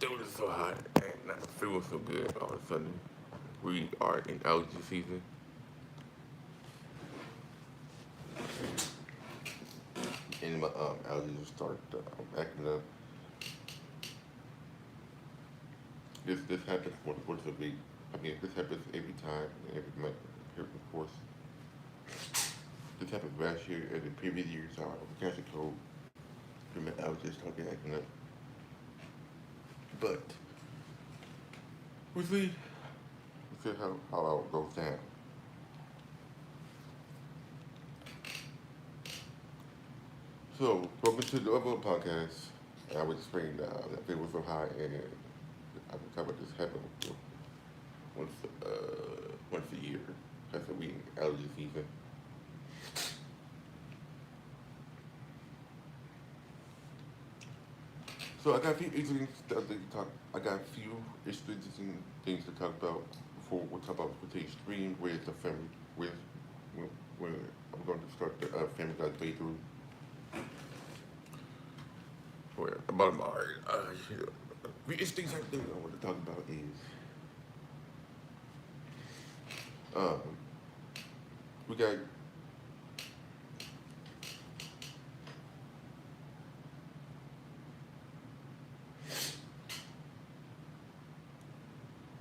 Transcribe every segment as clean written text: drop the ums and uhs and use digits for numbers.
it was so hot and not feeling so good. All of a sudden, we are in allergy season, and my allergies start acting up. This happens once a week. I mean, this happens every time, every month. Here, of course, this happened last year and the previous years. I was catching cold, and my allergies started acting up. But we see how it goes down. So, welcome to the other podcast. I was explaining that it was so high, and I was talking about this happen once once a year. That's a we allergy season. So I got a few interesting stuff to talk. I got a few interesting things to talk about before we talk about the extreme. Where's the family? Where I'm going to start the family guys way through. Where the bottom line. The interesting thing I want to talk about is um, we got.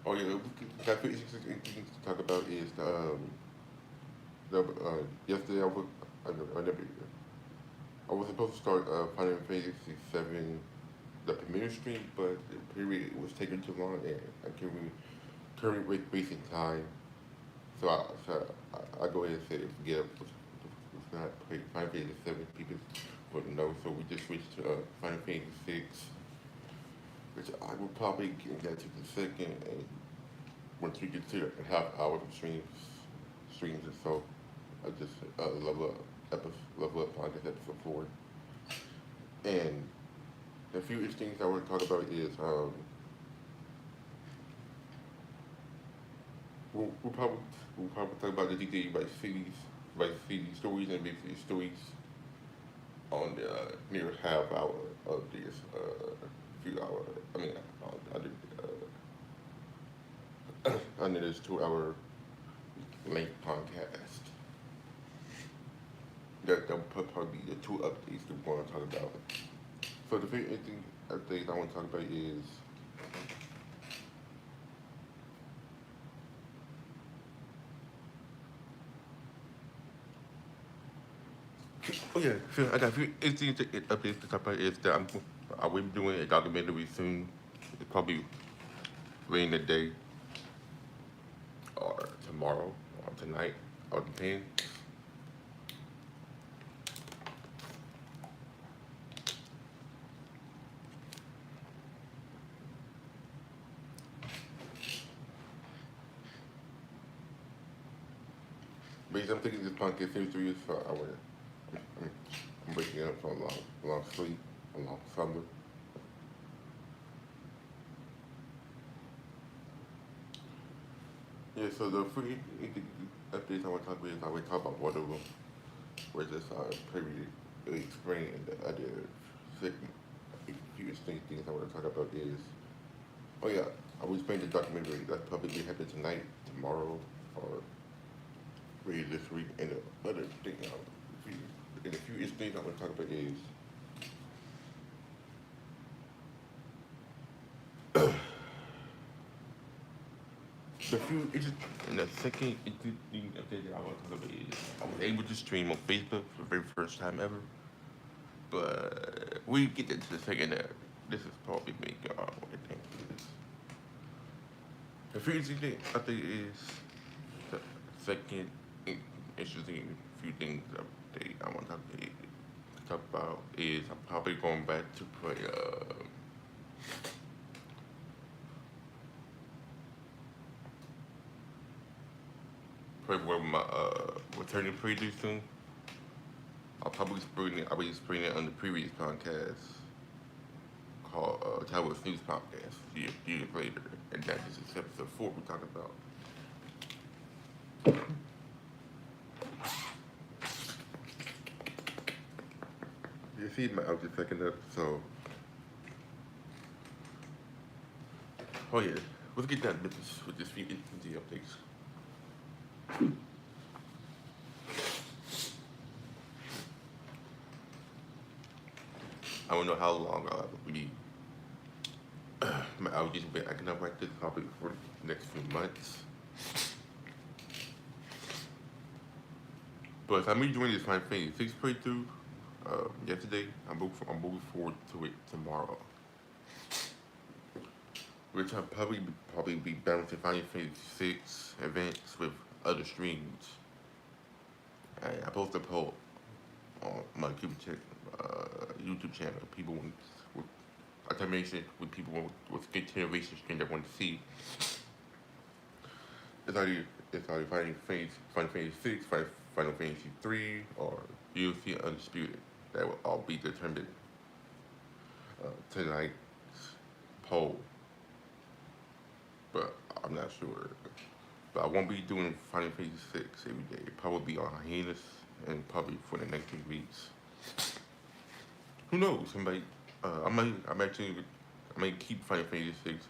Oh yeah, we got a few interesting things to talk about is yesterday I never I was supposed to start Final Fantasy VII, the premiere stream, but the period was taking too long, and I couldn't wasting time. So I go ahead and say forget it. Let's not play Final Fantasy VII. People wouldn't know, so we just switched to Final Fantasy VI, which I will probably get to the second, and once we get to a half hour of streams or so, I just level up on this episode 4. And a few things I want to talk about is we'll probably talk about the GTA Vice City stories and basically stories on the near half hour of this few hour. I mean, under under this 2 hour length podcast. That will probably be the two updates that we want to talk about. So the first thing update I want to talk about is oh yeah, so I got a few interesting updates to talk about is that I will be doing a documentary soon. It's probably later in the day or tomorrow or tonight or depends. Because I'm thinking this podcast seems to be so I'm waking up from a long sleep, a long summer. Yeah, so the free updates I want to talk about is I want to talk about one of them, where just pretty explain the other second few distinct things I want to talk about is oh yeah, I will explain the documentary that's probably happen tonight, tomorrow, or later this week. And the other thing, and a few things I want to talk about is the few it's just, and the second thing update that I want to talk about is I was able to stream on Facebook for the very first time ever. But we get into the second there. This is probably make what I think is. The few thing I think is the second interesting few things I want to talk about is I'm probably going back to play one of my returning pretty soon. I'll be explaining it on the previous podcast called Tyrell News Podcast years later, and that is episode 4 we're talking about. You see my outfit second up, so Oh yeah, let's get that business with this few ND updates. I don't know how long I'll be. My allergies have been acting up like this probably for the next few months. But if I'm doing this Final Fantasy 6 playthrough yesterday, I'm moving forward to it tomorrow. Which I'll probably be balancing Final Fantasy 6 events with other streams. I posted a poll on my YouTube channel. People with I mentioned with people with good generation stream that want to see. It's either Final Fantasy 6, Final Fantasy 3, or UFC Undisputed. That will all be determined tonight's poll. But I'm not sure. But I won't be doing Final Fantasy 6 every day. Probably be on hiatus and probably for the next 2 weeks. Who knows? I might keep Final Fantasy 6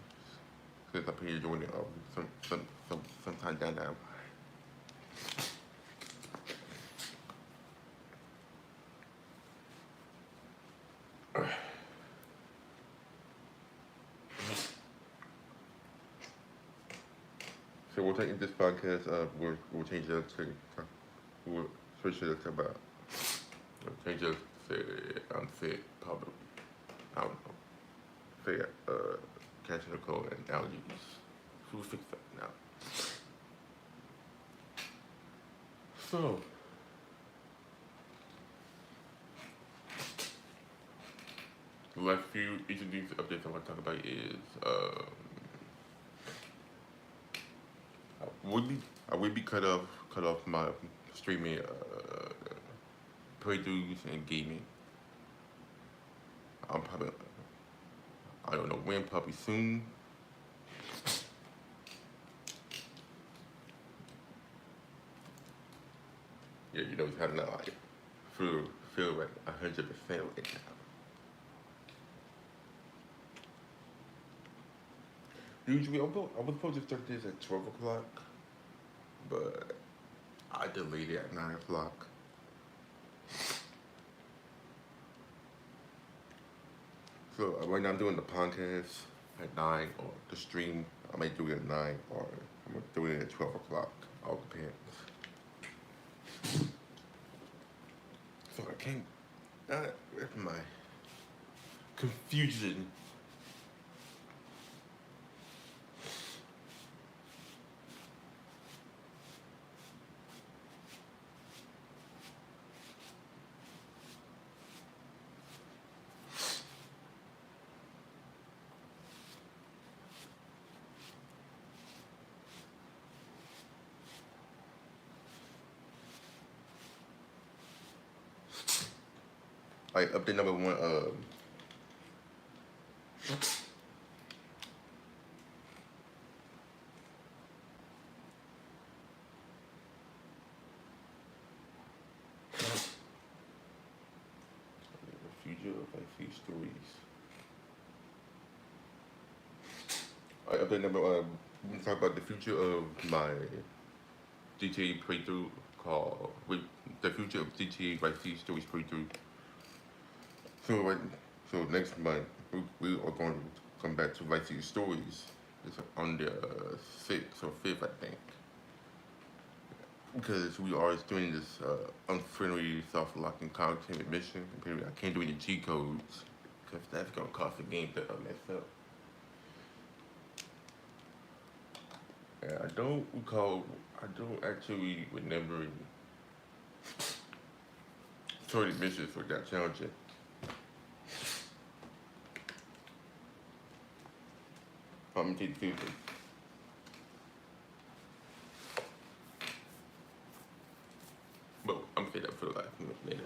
since I'm here doing it sometime down the line. So we'll take this podcast. We'll change it to we'll switch it to about change it to unfit probably. I don't know. Say catching a cold and allergies. We'll fix that now. So the last few each of these updates I want to talk about is I would be cut off my streaming playthroughs and gaming. I'm probably I don't know when, probably soon. Yeah, it's having to like feel like 100% right now. Usually I was supposed to start this at 12 o'clock, but I delayed it at 9 o'clock. So right now I'm doing the podcast at 9, or the stream I might do it at 9, or I'm gonna do it at 12 o'clock. All depends. So I can't. That's my confusion. Like update number 1. The future of like these stories. Alright, update number 1. We're gonna talk about the future of my GTA playthrough called the future of GTA Vice City Stories playthrough. So next month we are going to come back to Vice City Stories. It's on the 6th or 5th, I think. Because we are doing this unfriendly self-locking content mission. Apparently I can't do any G codes because that's gonna cost the game to mess up. And I don't actually remember certain missions for that challenging. I'm gonna take the food. But I'm gonna say that for the last minute later.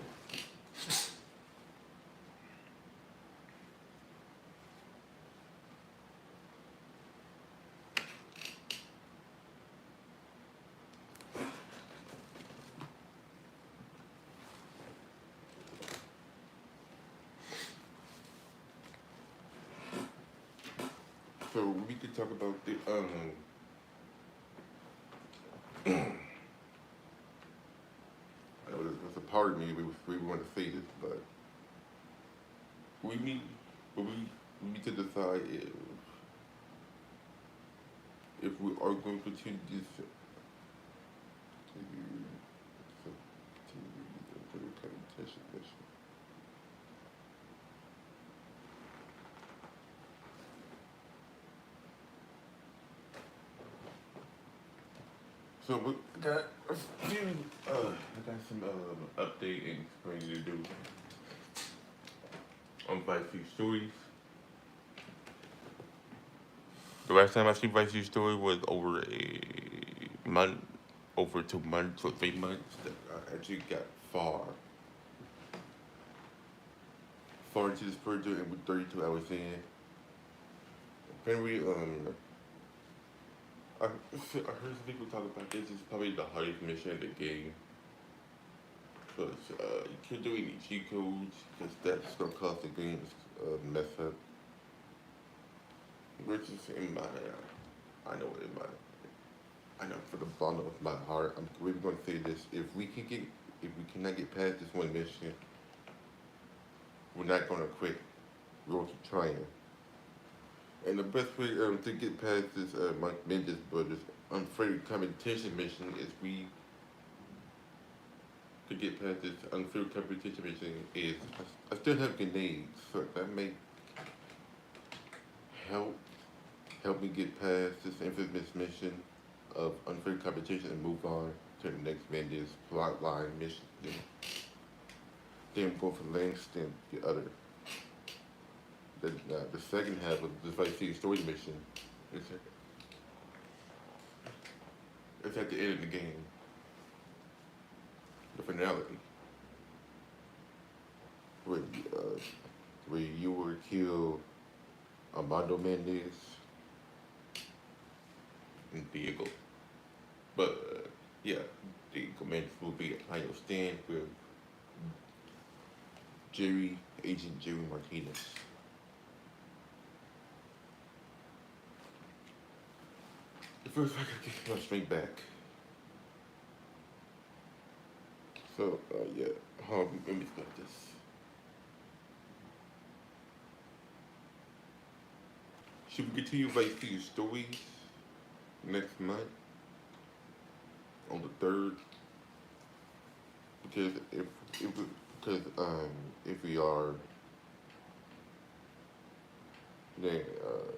So we could talk about the I know there's a part of me we want to say this, but we need but we need to decide if we are going to continue this to the competition mission. So we got a few I got some update and explaining to do on Vice Stories. The last time I seen Vice Story was over a month, over 2 months or 3 months. That I actually got far into this project and with 32 hours in. Apparently, I heard some people talk about this. It's probably the hardest mission in the game. Because you can't do any cheat codes, because that's going to cause the game to mess up. Which is in my, I know for the bottom of my heart, I'm really going to say this. If we cannot get past this one mission, we're not going to quit. We're going to keep trying. And the best way to get past this Mendes Brothers unfair competition mission is to get past this unfair competition mission is I still have grenades, so that may help me get past this infamous mission of unfair competition and move on to the next Mendes plot line mission. Then go for Langston, the other. The second half of this Vice City story mission is it's at the end of the game. The finale. Where you will kill Armando Mendez and Diego. But yeah, Diego Mendez will be at final stand with Agent Jerry Martinez. First, I gotta get my strength back. So, yeah, let me start this. Should we continue Vice City Stories next month on the 3rd? Because if we are, then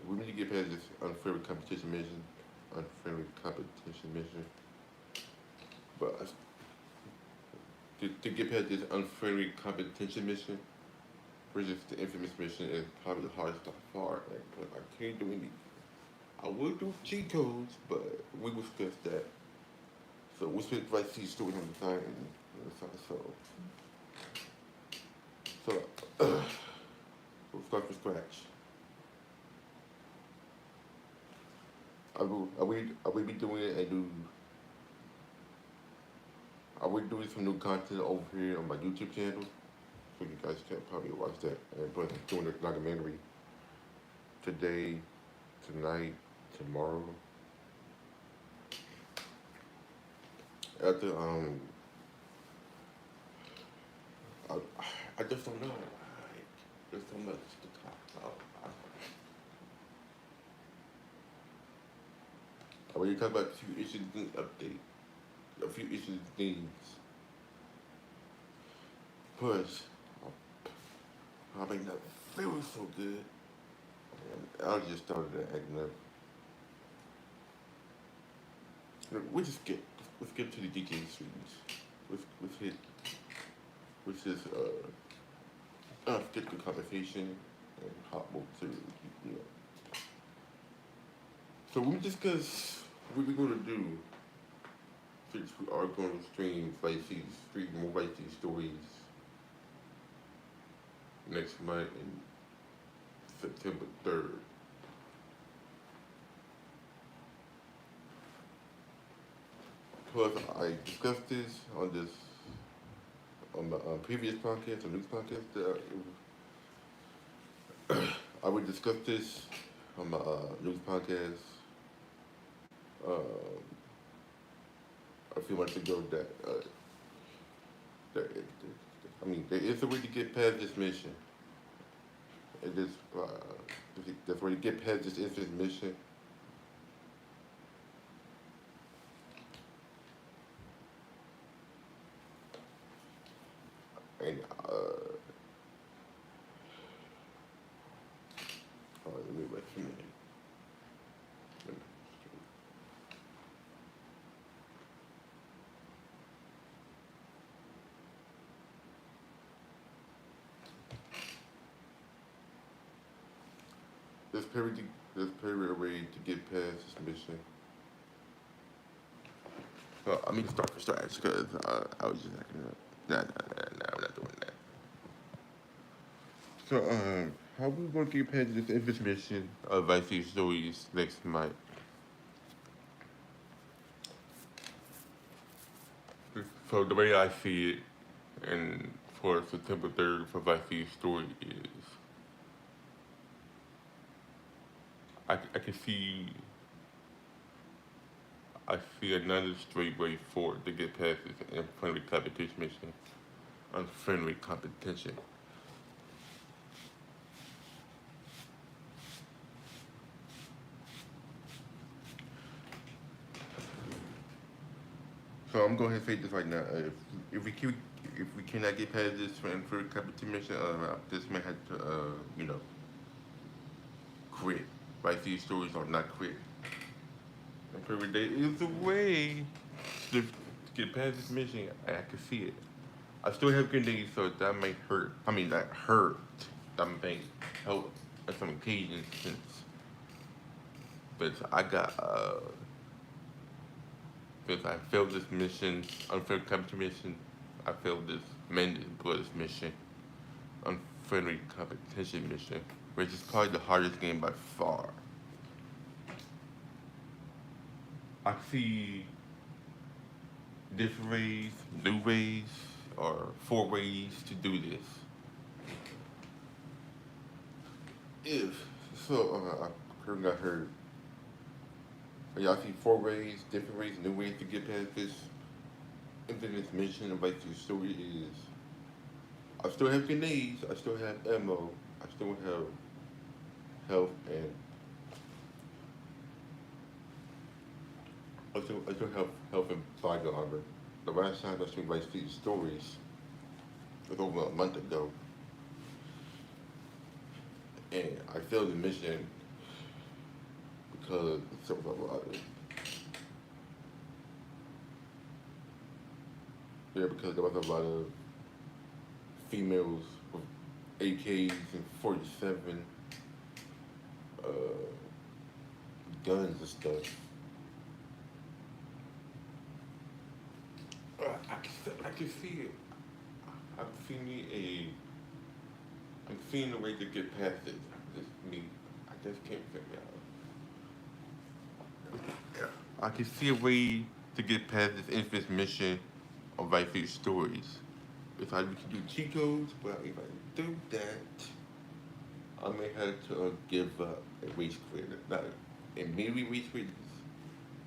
we need to get past this unfair competition mission. But to get past this unfriendly competition mission versus the infamous mission is probably the hardest by far. But I can't do any. I would do cheat codes, but we will discuss that. So we'll spend the right story on the side so we'll start from scratch. I will be doing a new. I will be doing some new content over here on my YouTube channel, so you guys can probably watch that. And but doing a documentary today, tonight, tomorrow. After I just don't know. There's so much to talk about. I want to talk about a few issues and update. A few issues and things. Plus, I may not feel so good. And I just started acting up. Let's get to the DJ streams. Let's hit. Let's just get the conversation and hop over to you know. So we discuss what we're gonna do since we are going to stream more Vice City Stories next month in September 3rd. Plus, I discussed this on the previous podcast, the news podcast. I would discuss this on my news podcast uh, a few months ago that I mean there is a way to get past this mission. It is there's a way to get past this infamous mission. And let me wait a minute. There's very way to get past this mission. Well, I mean, start for starters, because I was just acting up. Nah, I'm not doing that. So, how we gonna get past this infamous mission of I See Stories next month? So, the way I see it, and for September 3rd for I See Story is, I can see, I see another straight way forward to get past this unfriendly competition mission. Unfriendly competition. So I'm going to say this right now. If we cannot get past this unfriendly competition mission, this man has to quit. Write these stories or not quit. And every day is a way to get past this mission. I can see it. I still have grenades, so that may hurt. I mean, that hurt. That may help on some occasions since. But I got, since I failed this mission, unfair competition mission, I failed this Mendes Brothers mission, unfriendly competition mission, which is probably the hardest game by far. I see different ways, new ways, or 4 ways to do this. If I currently got heard. Y'all see 4 ways, different ways, new ways to get past this infamous mission of like the story is. I still have grenades, I still have ammo, I still have health, and I still have health and body armor. The last time I seen like these stories was over a month ago, and I failed the mission because it's a lot of because there was a lot of females with AKs and 47 guns and stuff. I can see it. I'm seeing a way to get past it. Just me. I just can't figure out. Yeah. I can see a way to get past this infamous mission of write these stories. If I can do cheat codes, but if I do that, I may have to give up and race quit. Not and maybe race quit.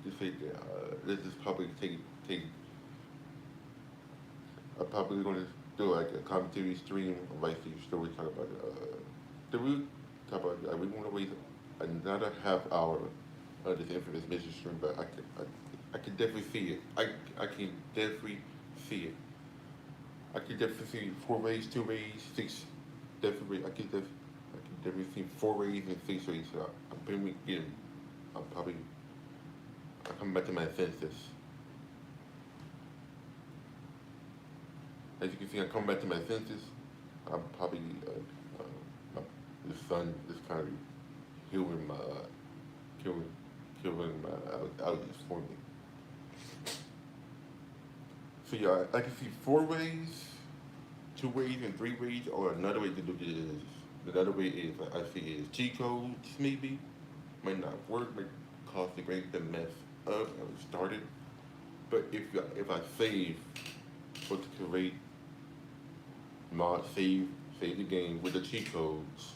Just say that this is probably take. I'm probably gonna do like a commentary stream of write these stories. Talk about the root. Talk about we want to waste another half hour of this infamous mission stream, but I can definitely see it. I can definitely see it. I can definitely see 4 ways, 2 ways, 6 definitely. I can definitely see 4 ways and 6 ways. So I'm probably getting. I'm coming back to my senses. As you can see, I'm coming back to my senses. I'm probably the sun is kind of healing my killing my allergies for me. So yeah, I can see 4 ways, 2 ways, and 3 ways, or another way to do this is another way is I see is cheat codes maybe might not work, might cause the brain to mess up and restart it. But if I save what to create mod save the game with the cheat codes,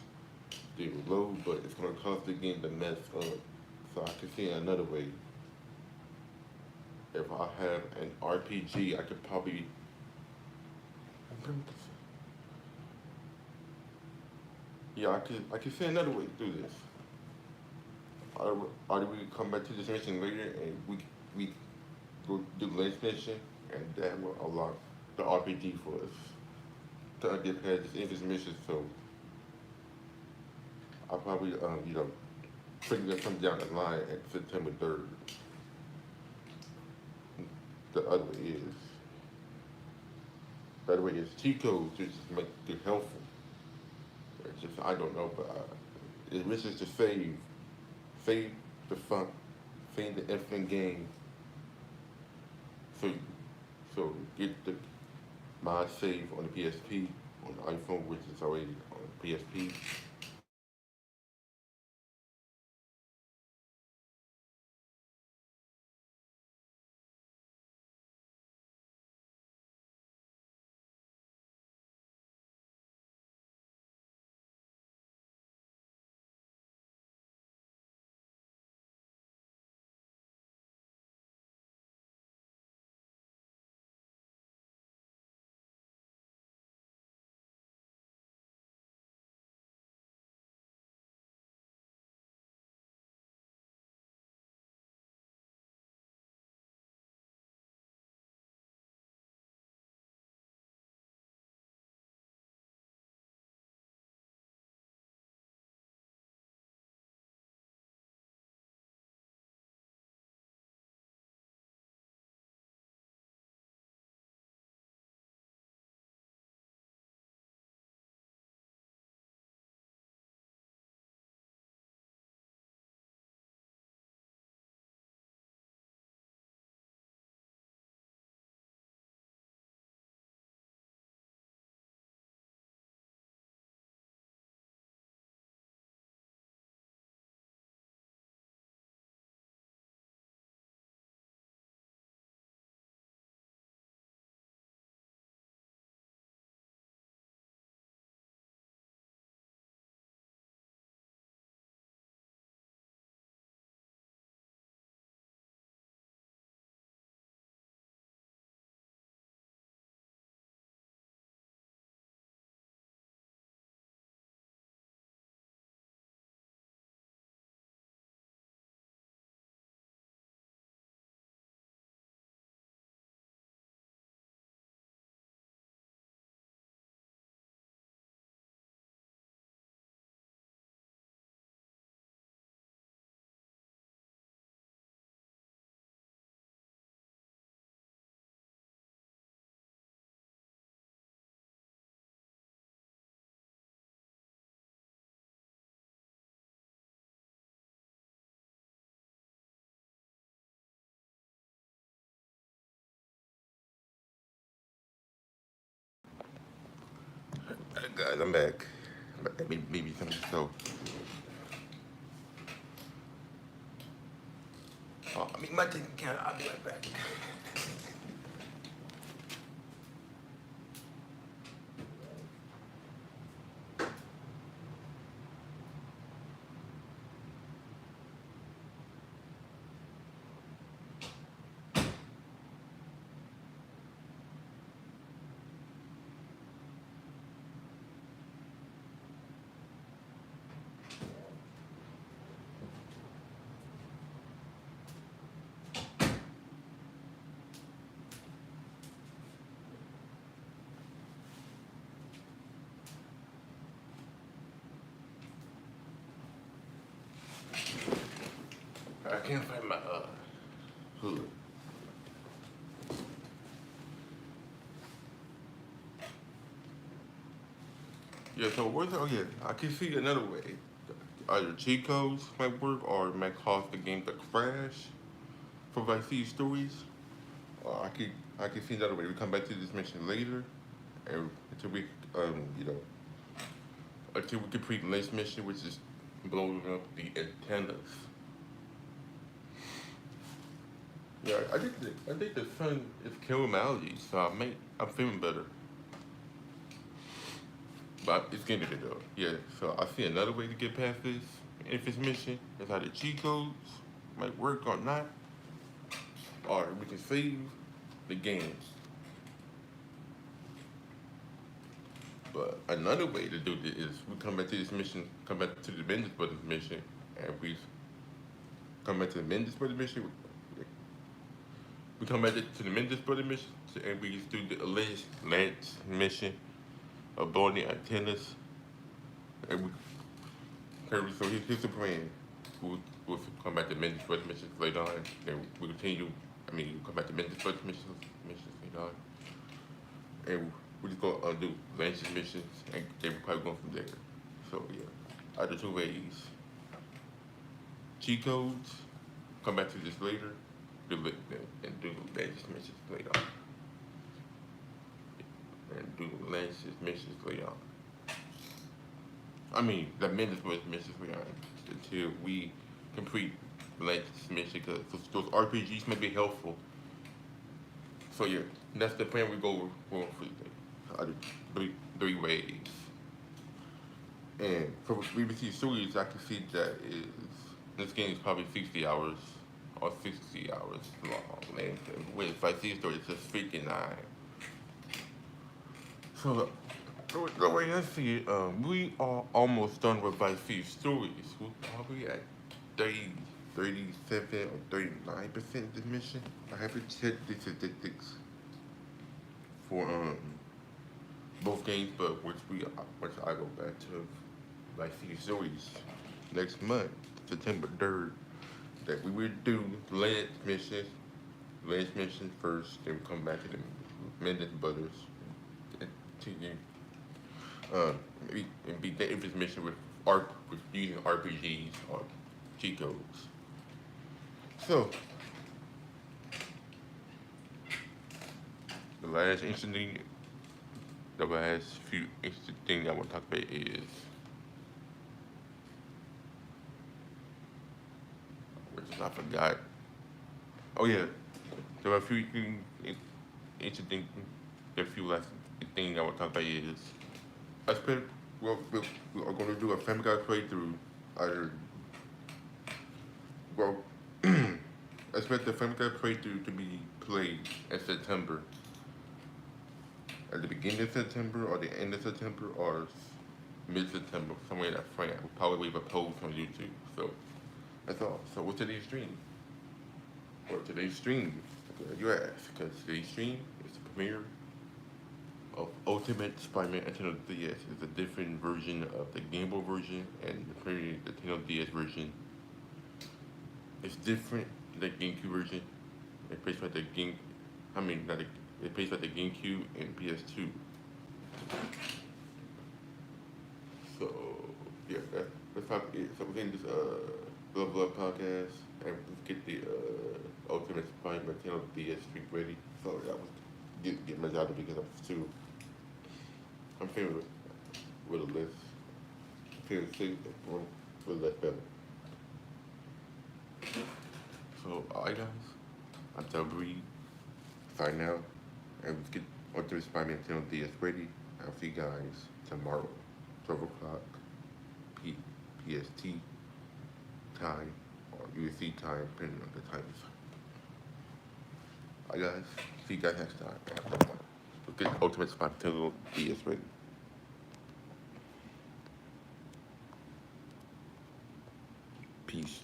still low, but it's gonna cause the game to mess up. So I can see it another way. If I have an RPG, I could probably. Yeah, I could see another way to do this. Either we come back to this mission later and we go do the next mission, and that will unlock the RPG for us to get past this mission. So I'll probably figure that something down the line at September 3rd. The other way is the other way is cheat codes, which just make it helpful. It's just I don't know, but it wishes to save the fun, save the effing game. So so get the my save on the PSP on the iPhone, which is already on the PSP. Guys, I'm back. Maybe something. So, my taking care. I'll be right back. I can't find my hood. Yeah, so where's oh yeah, I can see another way. Either cheat codes might work or it might cause the game to crash for Vice City stories. I can see another way. We come back to this mission later and until we you know until we complete the next mission, which is blowing up the antennas. Yeah, I think the sun is killing my allergies, so I'm feeling better. But it's getting it though. Yeah. So I see another way to get past this. If it's mission, is how the cheat codes might work or not, or we can save the game. But another way to do this is we come back to this mission, come back to the Mendes Brothers mission, and we come back to the Mendes Brothers mission. We come back to the Mendes Brothers mission, and we just do the alleged Lance mission of blowing the antennas. And we, so here's the plan. We'll come back to Mendes Brothers missions later on. Then we continue. I mean, we come back to Mendes Brothers missions later on, and we just go do Lance's missions, and they will probably go from there. So yeah, either two ways. Cheat codes. Come back to this later. And do Lance's missions later on. And do Lance's missions later on. I mean, the Mendes Brothers missions later on until we complete Lance's mission, because those RPGs may be helpful. So yeah, that's the plan we go for three ways. And for BBC Series, I can see that this game is probably 60 hours or 60 hours long. And with Vice City Story, it's just 59. So the way I see it, we are almost done with Vice City Stories. We're probably at 37 or 39% of the mission. I haven't checked the statistics for both games, but once I go back to Vice City Stories next month, September 3rd, that we will do Lance mission first, then we come back to the Mendes Brothers and be dangerous mission with using RPGs or cheat codes. So the last few interesting things I want to talk about is which I forgot. Oh yeah, there are a few interesting. The few last things I want to talk about is I spent. Well, we are going to do a Family Guy playthrough. Either well, I expect the Family Guy playthrough to be played in September. At the beginning of September, or the end of September, or mid-September, somewhere in that frame. I will probably leave a post on YouTube. So that's all. So what's today's stream? Well, today's stream, you ask, because today's stream is the premiere of Ultimate Spider-Man Nintendo DS. It's a different version of the Game Boy version, and the Nintendo DS version is different than the GameCube version. It plays like the it plays like the GameCube and PS2. So yeah, that's probably it. So we're getting this Love podcast, and let's get the Ultimate Spider-Man Nintendo DS stream ready. So I was getting my job because I'm feeling with a list. Feeling sick with a less better. So alright guys, I'm Tyrell signing out, and let's get Ultimate Spider-Man Nintendo DS ready. I'll see you guys tomorrow, 12 o'clock PST time, or USC time, depending on the times. Alright guys, see you guys next time. Let's get Ultimate Spider-Man Nintendo DS ready. Peace.